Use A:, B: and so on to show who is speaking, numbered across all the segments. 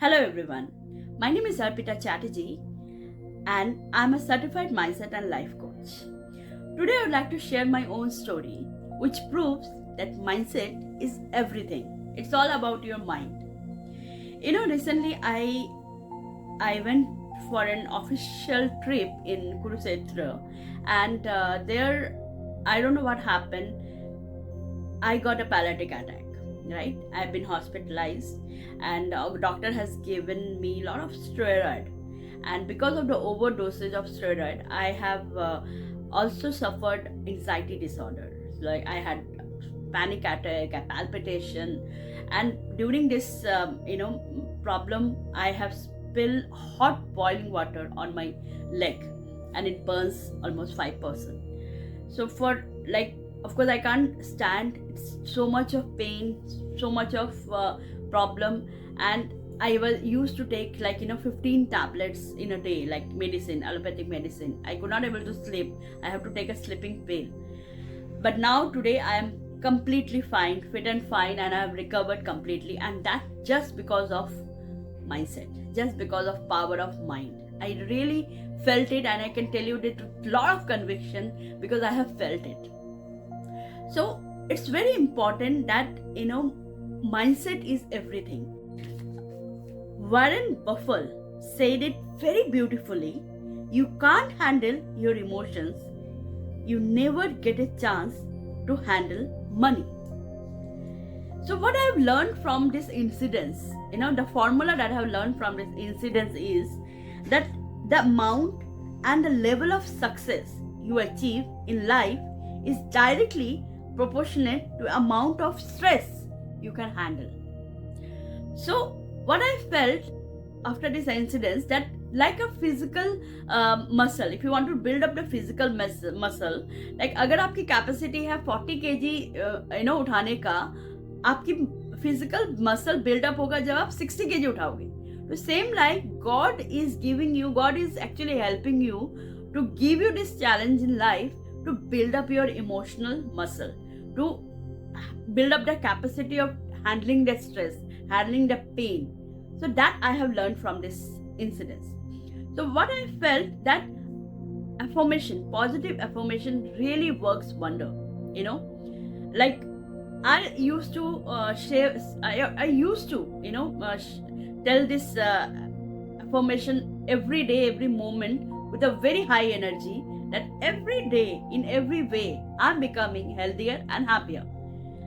A: Hello everyone, my name is Arpita Chatterjee and I'm a certified mindset and life coach. Today I would like to share my own story which proves that mindset is everything. It's all about your mind. Recently I went for an official trip in Kurukshetra and there I don't know what happened. I got a paralytic attack, right? I've been hospitalized and a doctor has given me a lot of steroid, and because of the overdosage of steroid I have also suffered anxiety disorder. Like I had panic attack, a palpitation, and during this problem I have spilled hot boiling water on my leg and it burns almost 5%. So for like, of course I can't stand, it's so much of pain, so much of problem, and I was used to take 15 tablets in a day, like medicine, allopathic medicine. I could not able to sleep. I have to take a sleeping pill. But now today I am completely fine, fit and fine, and I have recovered completely, and that just because of mindset, just because of power of mind. I really felt it, and I can tell you that with a lot of conviction because I have felt it. So it's very important that mindset is everything. Warren Buffett said it very beautifully. You can't handle your emotions, you never get a chance to handle money. So what I have learned from this incidents, the formula that I have learned from this incidents is that the amount and the level of success you achieve in life is directly proportionate to the amount of stress you can handle. So what I felt after this incident, that like a physical muscle, if you want to build up the physical muscle, like अगर आपकी capacity है 40 kg उठाने का, आपकी physical muscle build up होगा जब आप 60 kg उठाओगे. So same like God is giving you, God is actually helping you to give you this challenge in life to build up your emotional muscle, to build up the capacity of handling the stress, handling the pain. So that I have learned from this incident. So what I felt, that affirmation, positive affirmation really works wonder. Like I used to share, I used to tell this affirmation every day, every moment with a very high energy, that every day, in every way, I'm becoming healthier and happier.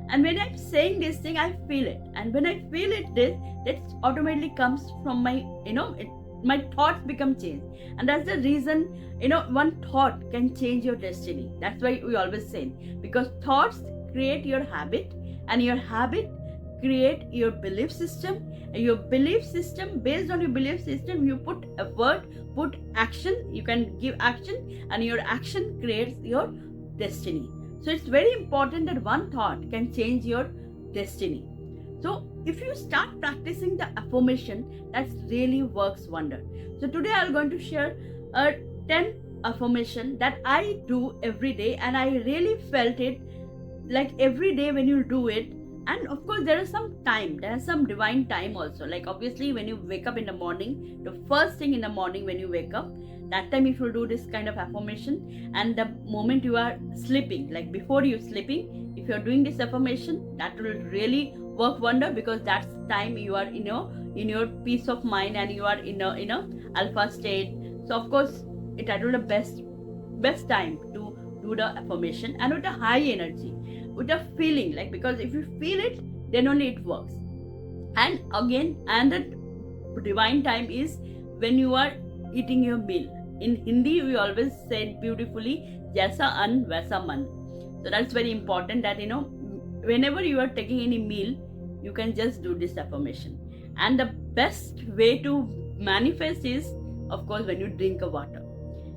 A: And when I'm saying this thing, I feel it. And when I feel it, that automatically comes from my, my thoughts become changed. And that's the reason, one thought can change your destiny. That's why we always say, because thoughts create your habit, and your habit create your belief system, and your belief system, based on your belief system, you put effort, put action, you can give action, and your action creates your destiny. So it's very important that one thought can change your destiny. So if you start practicing the affirmation, that really works wonder. So today I'm going to share 10 affirmation that I do every day, and I really felt it like every day when you do it. And of course there is some time, there is some divine time also. Like obviously when you wake up in the morning, the first thing in the morning when you wake up, that time if you do this kind of affirmation, and the moment you are sleeping, like before you sleeping, if you are doing this affirmation, that will really work wonder, because that's the time you are in your peace of mind, and you are in a alpha state. So of course it are the best time to do the affirmation, and with a high energy, with a feeling, like, because if you feel it, then only it works. And again, and the divine time is when you are eating your meal. In Hindi we always say beautifully, jaisa an vaisa man. So that's very important, that whenever you are taking any meal, you can just do this affirmation. And the best way to manifest is, of course, when you drink a water.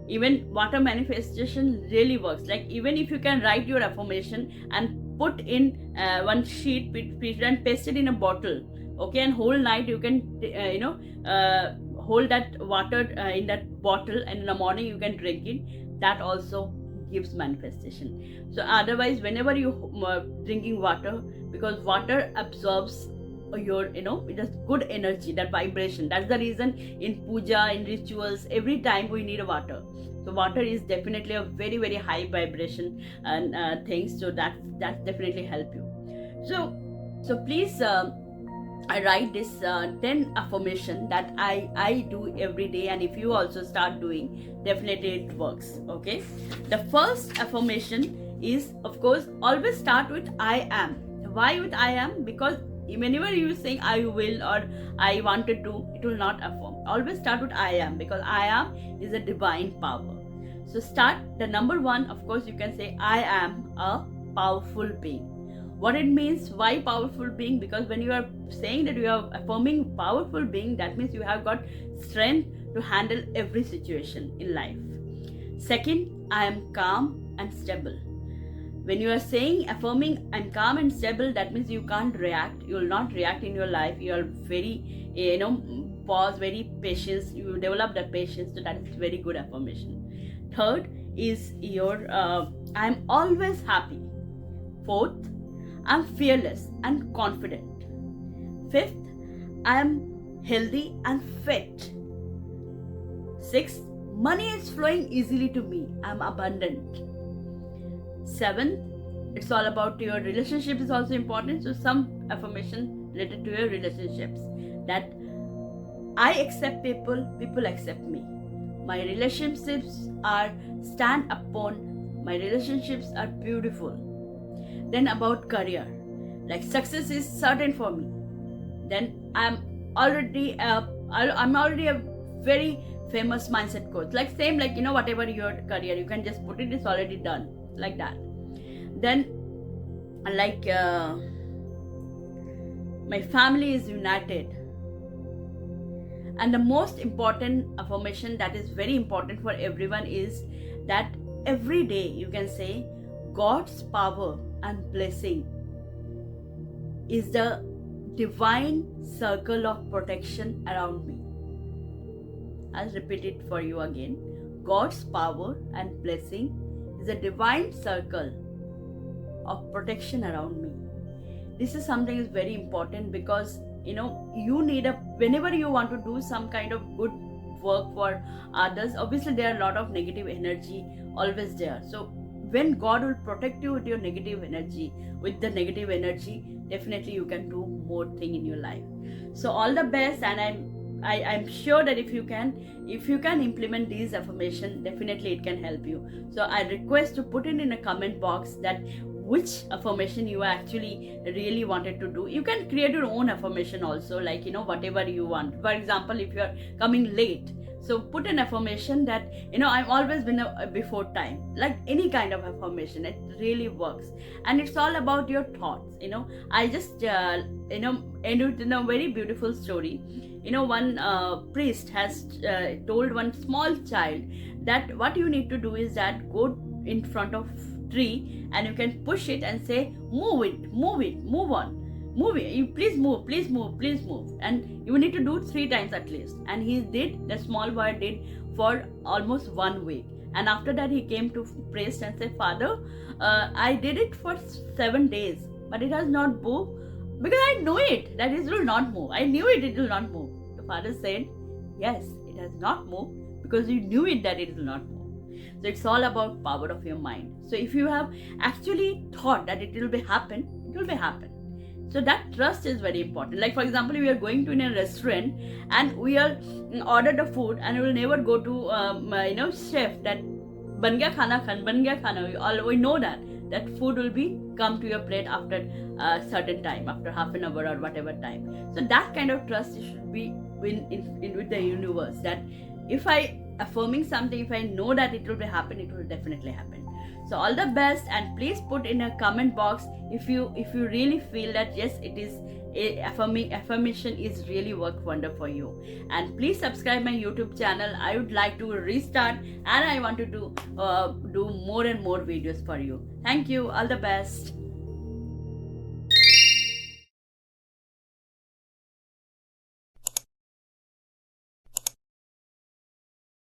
A: Even water manifestation really works. Like even if you can write your affirmation and put in one sheet, and paste it in a bottle, okay, and whole night you can hold that water in that bottle, and in the morning you can drink it. That also gives manifestation. So otherwise, whenever you drinking water, because water absorbs your, it is good energy, that vibration. That's the reason in puja, in rituals, every time we need water. So water is definitely a very, very high vibration and things. So that definitely help you. So please I write this 10 affirmation that I do every day, and if you also start doing, definitely it works. Okay, the first affirmation is, of course, always start with I am. Why with I am? Because whenever you saying I will or I wanted to, it will not affirm. Always start with I am, because I am is a divine power. So start the number one. Of course, you can say I am a powerful being. What it means, why powerful being? Because when you are saying that you are affirming powerful being, that means you have got strength to handle every situation in life. Second, I am calm and stable. When you are saying affirming I'm calm and stable, that means you can't react. You will not react in your life. You are very, pause, very patience. You develop that patience. So that is very good affirmation. Third is your I'm always happy. Fourth, I'm fearless and confident. Fifth, I am healthy and fit. Sixth, money is flowing easily to me. I'm abundant. Seventh, it's all about your relationship is also important. So some affirmation related to your relationships, that I accept people, people accept me. My relationships are stand upon. My relationships are beautiful. Then about career, like success is certain for me. Then I'm already a very famous mindset coach. Like same, like whatever your career, you can just put it, it's already done, like that. Then like my family is united. And the most important affirmation that is very important for everyone is that every day you can say God's power and blessing is the divine circle of protection around me. I'll repeat it for you again. God's power and blessing is a divine circle of protection around me. This is something is very important, because you need whenever you want to do some kind of good work for others, obviously there are a lot of negative energy always there. So when God will protect you with your negative energy, definitely you can do more thing in your life. So all the best, and I'm sure that if you can implement these affirmations, definitely it can help you. So I request to put it in a comment box that which affirmation you actually really wanted to do. You can create your own affirmation also, like whatever you want. For example, if you are coming late, so put an affirmation that I've always been before time, like any kind of affirmation. It really works, and it's all about your thoughts. I just end it in a very beautiful story. One priest has told one small child that what you need to do is that go in front of tree and you can push it and say move on, you please move, and you need to do 3 times at least. And the small boy did for almost 1 week, and after that he came to priest and said, Father, I did it for 7 days, but it has not moved, because I know it that it will not move. I knew it will not move. The father said, yes, it has not moved because you knew it that it will not move. So it's all about power of your mind. So if you have actually thought that it will be happen, it will be happen. So that trust is very important. Like for example, we are going to in a restaurant and we are ordered the food, and we will never go to chef that ban gaya khana. We know that food will be come to your plate after a certain time, after half an hour or whatever time. So that kind of trust should be in with the universe, that if I affirming something, if I know that it will be happen, it will definitely happen. So all the best, and please put in a comment box if you really feel that yes, it is affirmation is really work wonder for you. And please subscribe my YouTube channel. I would like to restart, and I want to do more and more videos for you. Thank you. All the best.